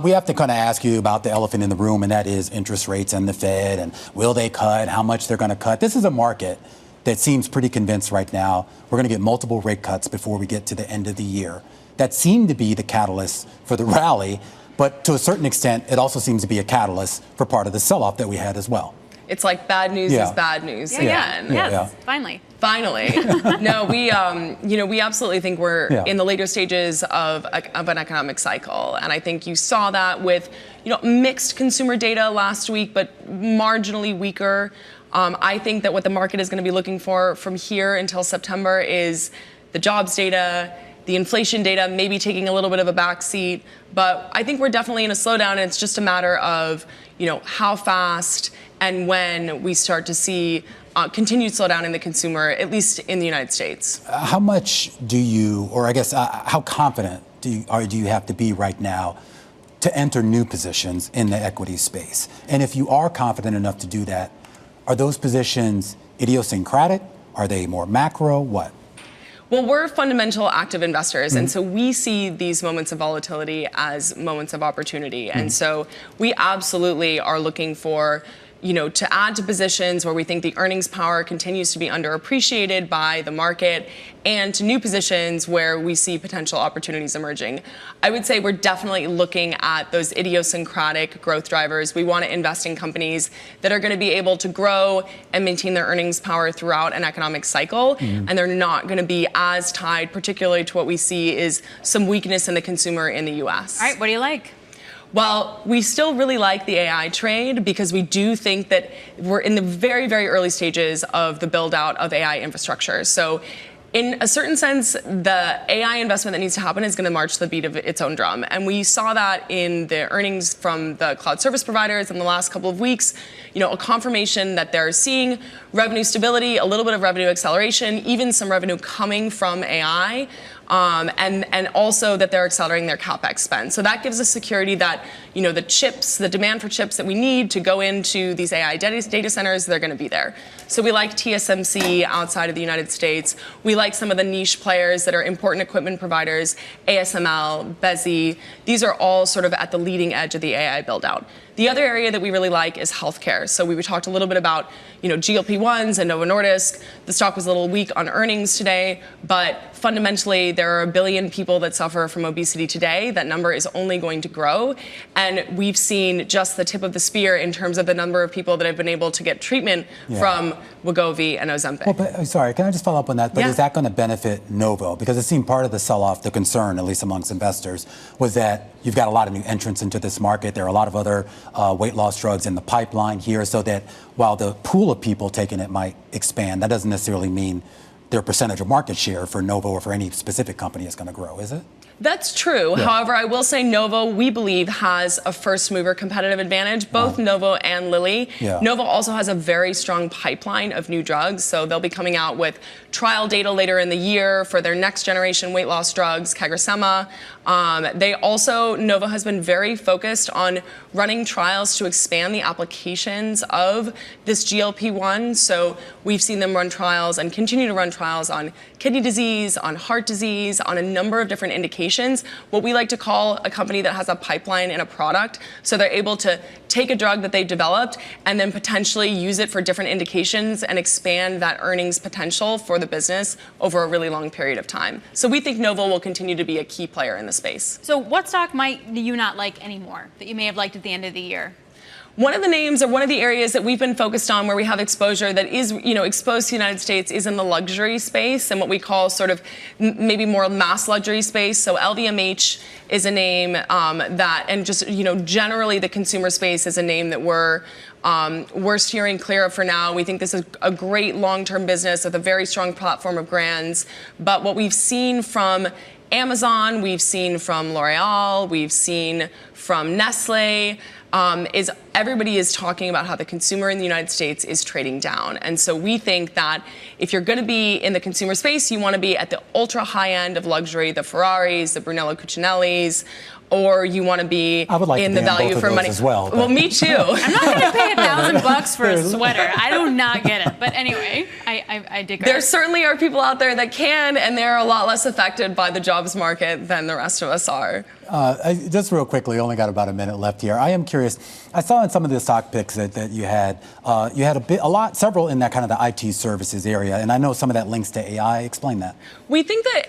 We have to kind of ask you about the elephant in the room, and that is interest rates and the Fed, and will they cut, how much they're going to cut. This is a market that seems pretty convinced right now we're going to get multiple rate cuts before we get to the end of the year. That seemed to be the catalyst for the rally, but to a certain extent, it also seems to be a catalyst for part of the sell-off that we had as well. It's like bad news is bad news again. Yes, finally. No, we absolutely think we're in the later stages of an economic cycle. And I think you saw that with, mixed consumer data last week, but marginally weaker. I think that what the market is going to be looking for from here until September is the jobs data, the inflation data, maybe taking a little bit of a backseat. But I think we're definitely in a slowdown, and it's just a matter of, how fast and when we start to see continued slowdown in the consumer, at least in the United States. How much do you, or I guess how confident do you have to be right now to enter new positions in the equity space? And if you are confident enough to do that, are those positions idiosyncratic? Are they more macro? What? Well, we're fundamental active investors, and so we see these moments of volatility as moments of opportunity. And so we absolutely are looking for to add to positions where we think the earnings power continues to be underappreciated by the market, and to new positions where we see potential opportunities emerging. I would say we're definitely looking at those idiosyncratic growth drivers. We want to invest in companies that are going to be able to grow and maintain their earnings power throughout an economic cycle, and they're not going to be as tied, particularly to what we see is some weakness in the consumer in the U.S. All right, what do you like? Well, we still really like the AI trade because we do think that we're in the very, very early stages of the build out of AI infrastructure. So in a certain sense, the AI investment that needs to happen is going to march to the beat of its own drum. And we saw that in the earnings from the cloud service providers in the last couple of weeks, a confirmation that they're seeing revenue stability, a little bit of revenue acceleration, even some revenue coming from AI. And also that they're accelerating their CapEx spend. So that gives us security that, the chips, the demand for chips that we need to go into these AI data centers, they're going to be there. So we like TSMC outside of the United States. We like some of the niche players that are important equipment providers, ASML, Bezi. These are all sort of at the leading edge of the AI build out. The other area that we really like is healthcare. So we talked a little bit about, GLP-1s and Novo Nordisk. The stock was a little weak on earnings today, but fundamentally there are 1 billion people that suffer from obesity today. That number is only going to grow. And we've seen just the tip of the spear in terms of the number of people that have been able to get treatment from Wegovy and Ozempic. Well, but, sorry, can I just follow up on that? But is that going to benefit Novo? Because it seemed part of the sell-off, the concern, at least amongst investors, was that you've got a lot of new entrants into this market. There are a lot of other weight loss drugs in the pipeline here, so that while the pool of people taking it might expand, that doesn't necessarily mean their percentage of market share for Novo or for any specific company is going to grow, is it? That's true. Yeah. However, I will say Novo, we believe, has a first mover competitive advantage, both Novo and Lilly. Yeah. Novo also has a very strong pipeline of new drugs, so they'll be coming out with trial data later in the year for their next generation weight loss drugs, CagriSema. Novo has been very focused on running trials to expand the applications of this GLP-1. So we've seen them run trials and continue to run trials on kidney disease, on heart disease, on a number of different indications, what we like to call a company that has a pipeline in a product. So they're able to take a drug that they've developed and then potentially use it for different indications and expand that earnings potential for the business over a really long period of time. So we think Novo will continue to be a key player in the space. So what stock might you not like anymore that you may have liked at the end of the year? One of the names or one of the areas that we've been focused on where we have exposure that is, exposed to the United States is in the luxury space and what we call sort of maybe more mass luxury space. So LVMH is a name that, and just, generally the consumer space is a name that we're steering clear of for now. We think this is a great long-term business with a very strong platform of brands. But what we've seen from Amazon, we've seen from L'Oreal, we've seen from Nestle, is everybody is talking about how the consumer in the United States is trading down. And so we think that if you're going to be in the consumer space, you want to be at the ultra high end of luxury, the Ferraris, the Brunello Cucinellis, or you want to be in the value for money as well. Well, me too. I'm not going to pay $1,000 for a sweater. I do not get it. But anyway, I digress. There certainly are people out there that can, and they're a lot less affected by the jobs market than the rest of us are. Just real quickly, only got about a minute left here. I am curious. I saw in some of the stock picks that you had several in that kind of the IT services area, and I know some of that links to AI. Explain that. We think that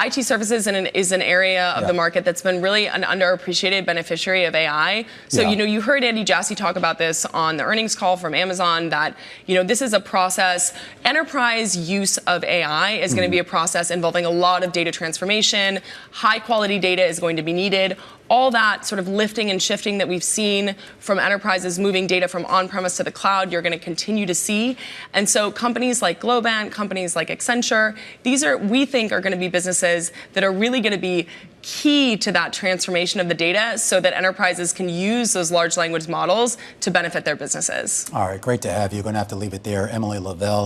IT services is an area of the market that's been really an underappreciated beneficiary of AI. So, you heard Andy Jassy talk about this on the earnings call from Amazon, that, this is a process. Enterprise use of AI is going to be a process involving a lot of data transformation. High quality data is going to be needed. All that sort of lifting and shifting that we've seen from enterprises moving data from on-premise to the cloud, you're going to continue to see. And so companies like Globant, companies like Accenture, we think are going to be businesses that are really going to be key to that transformation of the data so that enterprises can use those large language models to benefit their businesses. All right, great to have you. You're going to have to leave it there. Emily Leveille.